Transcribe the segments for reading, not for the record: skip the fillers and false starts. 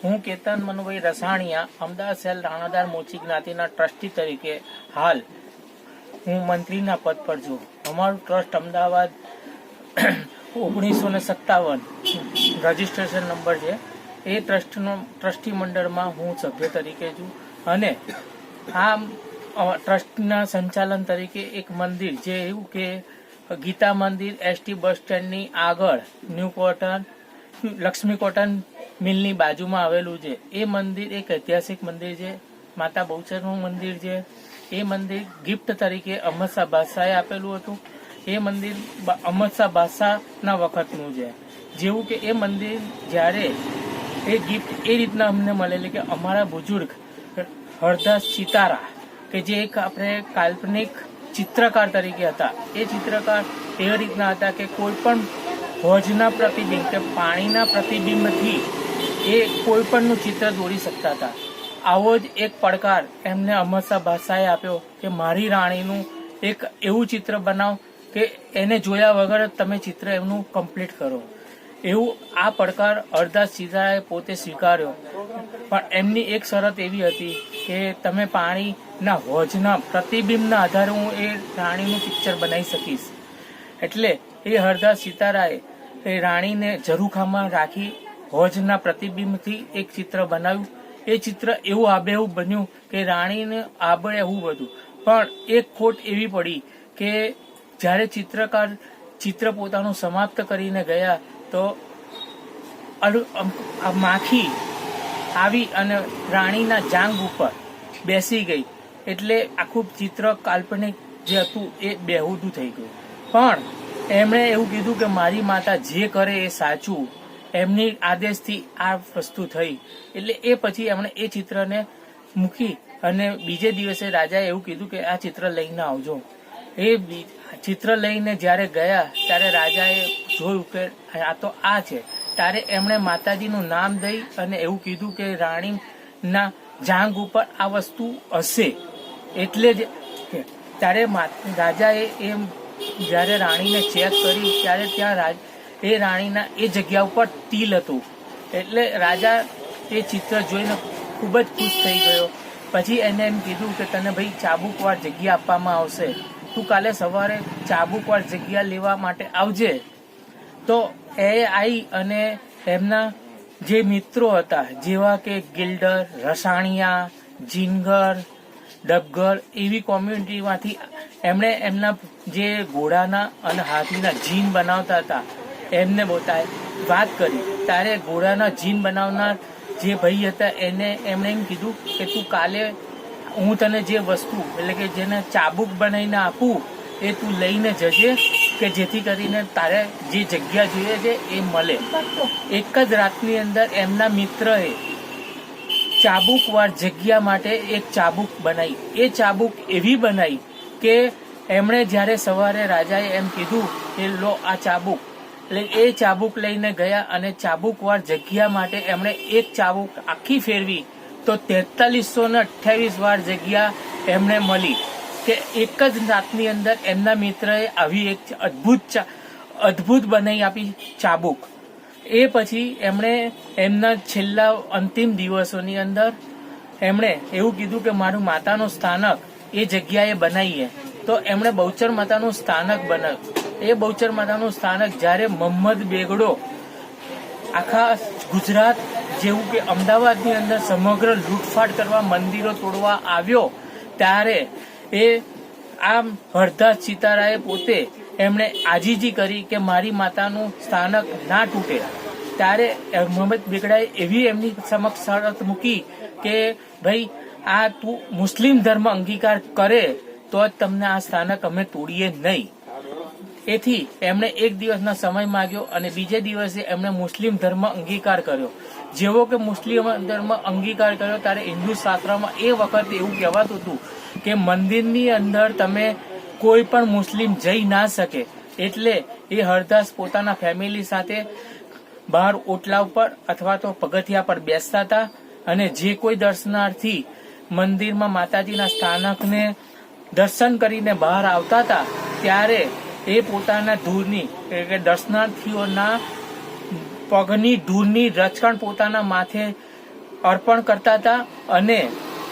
હું કેતન મનુભાઈ રસાણીયા અમદાવાદ શહેર રાણાદાર મોચી જ્ઞાતિના ટ્રસ્ટી તરીકે હાલ હું મંત્રીના પદ પર છું. અમારું ટ્રસ્ટ અમદાવાદ 1957 રજીસ્ટ્રેશન નંબર છે. એ ટ્રસ્ટી મંડળમાં હું સભ્ય તરીકે છું અને આ ટ્રસ્ટના સંચાલન તરીકે એક મંદિર જે એવું કે ગીતા મંદિર એસટી બસ સ્ટેન્ડની આગળ ન્યૂ કોટન લક્ષ્મી કોટન મિલની બાજુમાં આવેલું છે. એ મંદિર એક ઐતિહાસિક મંદિર છે. માતા બહુચરનું મંદિર છે. એ મંદિર ગિફ્ટ તરીકે અહમદ શાહ બાદશાહે આપેલું હતું. એ મંદિર અહમદ શાહ બાદશાહના વખતનું છે. જેવું કે એ મંદિર જ્યારે એ ગિફ્ટ એ રીતના અમને મળેલી કે અમારા બુજુર્ગ હરદાસ સિતારા કે જે એક આપણે કાલ્પનિક ચિત્રકાર તરીકે હતા. એ ચિત્રકાર એવી રીતના હતા કે કોઈ પણ હોજના પ્રતિબિંબ કે પાણીના પ્રતિબિંબથી એ કોઈ પણનું ચિત્ર દોરી શકતા હતા. આવો જ એક પડકાર એમને અહમદ શાહ બાદશાહે આપ્યો કે મારી રાણીનું એક એવું ચિત્ર બનાવો કે એને જોયા વગર તમે ચિત્ર એમનું કમ્પ્લીટ કરો. એવું આ પડકાર હરદાસ સિતારાએ પોતે સ્વીકાર્યો. પણ એમની એક શરત એવી હતી કે તમે પાણીના હોજના પ્રતિબિંબના આધારે હું એ રાણીનું પિક્ચર બનાવી શકીશ. એટલે એ હરદાસ સિતારાએ એ રાણીને ઝરૂખામાં રાખી હોજના પ્રતિબિંબથી એક ચિત્ર બનાવ્યું. એ ચિત્ર એવું આબેહૂબ બન્યું કે રાણીને આબળે એવું બધું. પણ એક ખોટ એવી પડી કે જ્યારે ચિત્રકાર ચિત્ર પોતાનું સમાપ્ત કરીને ગયા તો માખી આવી અને રાણીના જાંઘ ઉપર બેસી ગઈ. એટલે આખું ચિત્ર કાલ્પનિક જે હતું એ બેહુદું થઈ ગયું. પણ એમણે એવું કીધું કે મારી માતા જે કરે એ સાચું. એમની આદેશથી આ વસ્તુ થઈ. એટલે એ પછી એમણે એ ચિત્રને મૂકી અને બીજે દિવસે રાજાએ એવું કીધું કે આ ચિત્ર લઈને આવજો. એ ચિત્ર લઈને જ્યારે ગયા ત્યારે રાજાએ જોયું કે આ તો આ છે. ત્યારે એમણે માતાજીનું નામ દઈ અને એવું કીધું કે રાણીના જાંઘ ઉપર આ વસ્તુ હશે. એટલે જ ત્યારે રાજાએ એમ જ્યારે રાણીને ચેક કરી ત્યારે ત્યાં એ રાણીના એ જગ્યા ઉપર તિલ હતું. એટલે રાજા એ ચિત્ર જોઈને ખૂબ જ ખુશ થઈ ગયો. પછી એને એમ કીધું કે તને ભાઈ ચાબુકવાર જગ્યા આપવામાં આવશે, તું કાલે સવારે ચાબુકવાર જગ્યા લેવા માટે આવજે. તો એ આવી અને એમના જે મિત્રો હતા જેવા કે ગિલ્ડર, રસાણીયા, જીનગર, ડબગર એવી કોમ્યુનિટીમાંથી એમણે એમના જે ઘોડાના અને હાથીના જીન બનાવતા હતા એમને વાત કરી. ત્યારે ઘોડાના જીન બનાવનાર જે ભાઈ હતા એમણે એમ કીધું કે તું કાલે હું તને જે વસ્તુ એટલે કે જેને ચાબુક બનાવીને આપું એ તું લઈને જજે કે જેથી કરીને તારે જે જગ્યા જોઈએ છે એ મળે. એક જ રાતની અંદર એમના મિત્રએ ચાબુકવાર જગ્યા માટે એક ચાબુક બનાવી. એ ચાબુક એવી બનાવી કે એમણે જ્યારે સવારે રાજાએ એમ કીધું કે લો આ ચાબુક, એટલે એ ચાબુક લઈને ગયા અને ચાબુકવાર જગ્યા માટે એમણે એક ચાબુક આખી ફેરવી તો 4328 વાર જગ્યા એમને મળી. કે એક જ રાતની અંદર એમના મિત્રએ આવી એક અદ્ભુત બનાવી આપી ચાબુક. એ પછી એમણે એમના છેલ્લા અંતિમ દિવસોની અંદર એમણે એવું કીધું કે મારું માતાનું સ્થાનક એ જગ્યાએ બનાવીએ. તો એમણે બહુચર માતાનું સ્થાનક બનાવ્યું. એ બહુચર માતાનું સ્થાનક જ્યારે મોહમ્મદ બેગડો આખા ગુજરાત જેવું કે અમદાવાદની અંદર સમગ્ર લૂંટફાટ કરવા, મંદિરો તોડવા આવ્યો ત્યારે એ આમ હરદાસ સિતારાએ પોતે એમણે આજીજી કરી કે મારી માતાનું સ્થાનક ના તૂટે. ત્યારે મોહમ્મદ બેગડાએ એવી એમની સમક્ષ શરત મૂકી કે ભાઈ આ તું મુસ્લિમ ધર્મ અંગીકાર કરે તો જ તમને આ સ્થાનક અમે તોડીએ નહીં. એથી એમણે એક દિવસનો સમય માંગ્યો અને બીજે દિવસે એમણે મુસ્લિમ ધર્મ અંગીકાર કર્યો. જેવો કે મુસ્લિમ ધર્મ અંગીકાર કર્યો ત્યારે હિન્દુ શાસ્ત્રમાં એ વખતે એવું કહેવાતું હતું કે મંદિરની અંદર તમે કોઈ પણ મુસ્લિમ જઈ ના શકે. એટલે એ હરદાસ પોતાના ફેમિલી સાથે બહાર ઓટલા ઉપર અથવા તો પગથિયા પર બેસતા હતા અને જે કોઈ દર્શનાર્થી મંદિરમાં માતાજીના સ્થાનકને દર્શન કરીને બહાર આવતા હતા ત્યારે એ પોતાના ધૂળની એટલે દર્શનાર્થીઓના પગની ધૂળની રચકણ પોતાના માથે અર્પણ કરતા હતા અને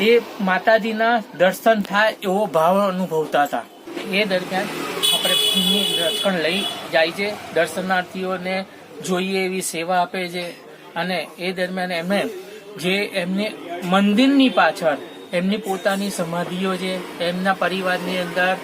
એ માતાજીના દર્શન થાય એવો ભાવ અનુભવતા હતા. એ દરમિયાન આપણે ફૂલની રક્ષણ લઈ જાય છે, દર્શનાર્થીઓને જોઈએ એવી સેવા આપે છે. અને એ દરમિયાન એમને મંદિરની પાછળ એમની પોતાની સમાધિઓ છે. એમના પરિવારની અંદર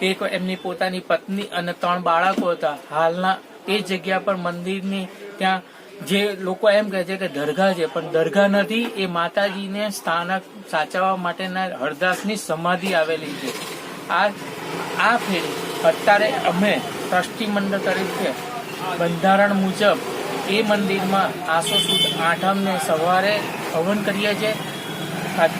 એક એમની પોતાની પત્ની અને 3 બાળકો હતા. હાલના એ જગ્યા પર મંદિરની ત્યાં જે લોકો એમ કહે છે કે દરગાહ છે, પણ દરગાહ નથી. એ માતાજીને સ્થાનક સાચવવા માટેના હરદાસની સમાધિ આવેલી છે. આ ફેરી અત્યારે અમે ટ્રસ્ટી મંડળ તરીકે બંધારણ મુજબ એ મંદિરમાં આસો સુદ આઠમને સવારે હવન કરીએ છીએ.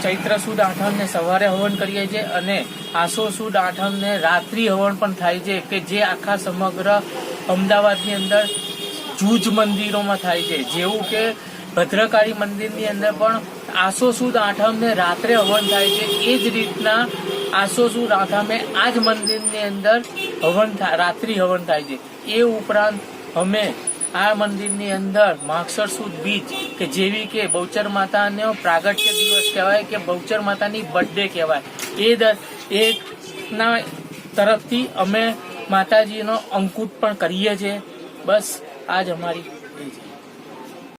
ચૈત્ર સુદ આઠમને સવારે હવન કરીએ છીએ અને આસો સુદ આઠમને રાત્રિ હવન પણ થાય છે, કે જે આખા સમગ્ર અમદાવાદની અંદર જૂજ મંદિરોમાં થાય છે. જેવું કે ભદ્રકાળી મંદિરની અંદર પણ આસો સુદ આઠમને રાત્રે હવન થાય છે. એ જ રીતના આસો સુદ આઠમે આ જ મંદિરની અંદર રાત્રિ હવન થાય છે. એ ઉપરાંત અમે આ મંદિરની અંદર માગસર સુદ બીજ કે જેવી કે બહુચર માતાનો પ્રાગટ્ય દિવસ કહેવાય કે બહુચર માતાની બર્થડે કહેવાય, એ ના તરફથી અમે માતાજીનો અંકુટ પણ કરીએ છીએ. બસ આ જ અમારી